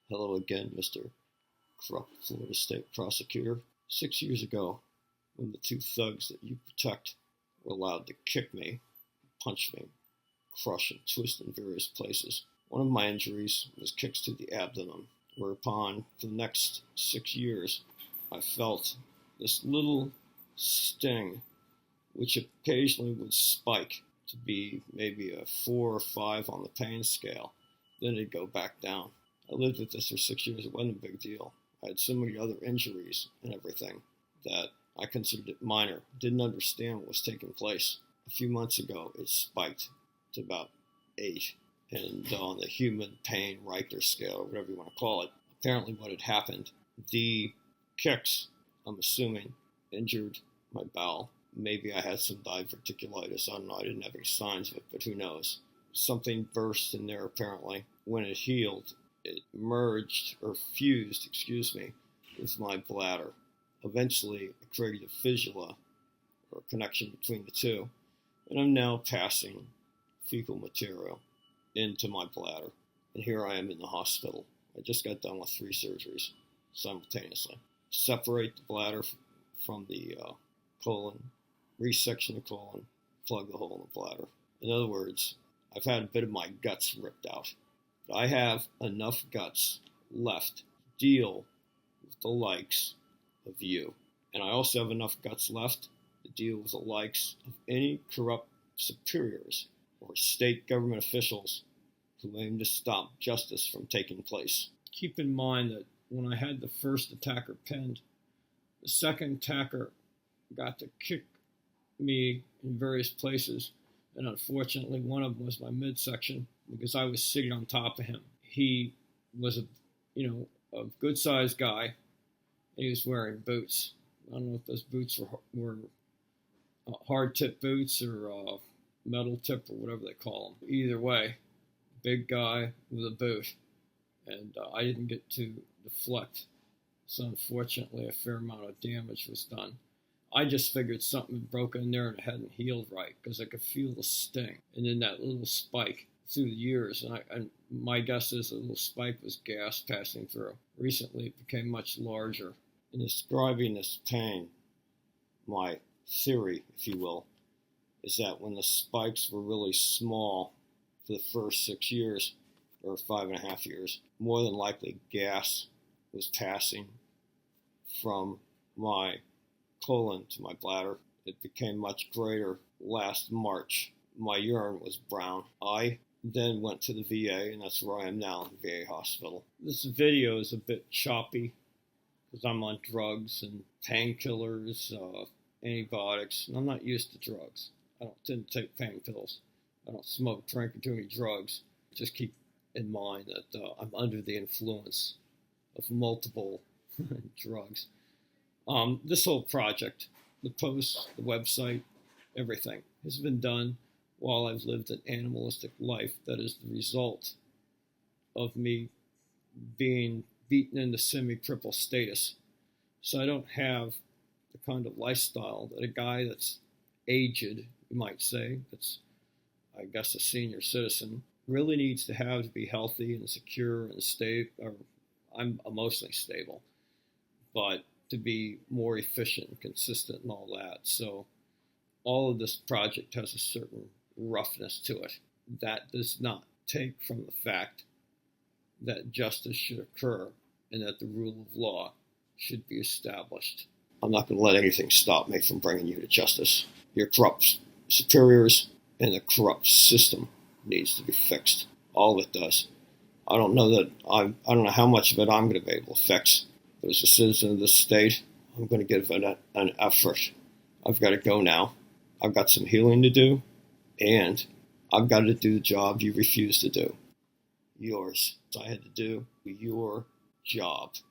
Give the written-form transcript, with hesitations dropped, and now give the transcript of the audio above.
Hello again, Mr. Corrupt Florida State Prosecutor. 6 years ago, when the two thugs that you protect were allowed to kick me, punch me, crush and twist in various places, one of my injuries was kicks to the abdomen, whereupon, for the next 6 years, I felt this little sting, which occasionally would spike to be maybe a 4 or 5 on the pain scale. Then it'd go back down. I lived with this for 6 years. It wasn't a big deal. I had so many other injuries and everything that I considered it minor. Didn't understand what was taking place. A few months ago, it spiked to about 8. And on the human pain Richter scale, or whatever you want to call it, apparently what had happened, the kicks, I'm assuming, injured my bowel. Maybe I had some diverticulitis. I don't know. I didn't have any signs of it, but who knows? Something burst in there apparently. When it healed, it merged or fused, with my bladder. Eventually, it created a fistula, or a connection between the two, and I'm now passing fecal material into my bladder. And here I am in the hospital. I just got done with 3 surgeries simultaneously. Separate the bladder from the colon, resection the colon, plug the hole in the bladder. In other words, I've had a bit of my guts ripped out. But I have enough guts left to deal with the likes of you. And I also have enough guts left to deal with the likes of any corrupt superiors or state government officials who aim to stop justice from taking place. Keep in mind that when I had the first attacker pinned, the second attacker got to kick me in various places, and unfortunately one of them was my midsection because I was sitting on top of him. He was a good-sized guy, and he was wearing boots. I don't know if those boots were hard-tip boots or metal tip or whatever they call them. Either way, big guy with a boot, and I didn't get to deflect. So unfortunately, a fair amount of damage was done. I just figured something had broken in there and it hadn't healed right because I could feel the sting. And then that little spike through the years, and my guess is the little spike was gas passing through. Recently, it became much larger. In describing this pain, my theory, if you will, is that when the spikes were really small for the first 6 years, or 5.5 years, more than likely gas was passing from my colon to my bladder. It became much greater last March. My urine was brown. I then went to the VA, and that's where I am now, in the VA hospital. This video is a bit choppy because I'm on drugs and painkillers, antibiotics, and I'm not used to drugs. I don't tend to take pain pills. I don't smoke, drink, or do any drugs. Just keep in mind that I'm under the influence of multiple drugs. This whole project, the post, the website, everything has been done while I've lived an animalistic life that is the result of me being beaten into semi-cripple status. So I don't have the kind of lifestyle that a guy that's aged, you might say, that's, I guess, a senior citizen, really needs to have to be healthy and secure and stable. Or I'm emotionally stable, but to be more efficient and consistent and all that. So all of this project has a certain roughness to it. That does not take from the fact that justice should occur and that the rule of law should be established. I'm not going to let anything stop me from bringing you to justice. Your corrupt superiors and the corrupt system needs to be fixed. All of it does. I don't know how much of it I'm going to be able to fix. But as a citizen of this state, I'm going to give it an effort. I've got to go now. I've got some healing to do, and I've got to do the job you refuse to do. Yours. I had to do your job.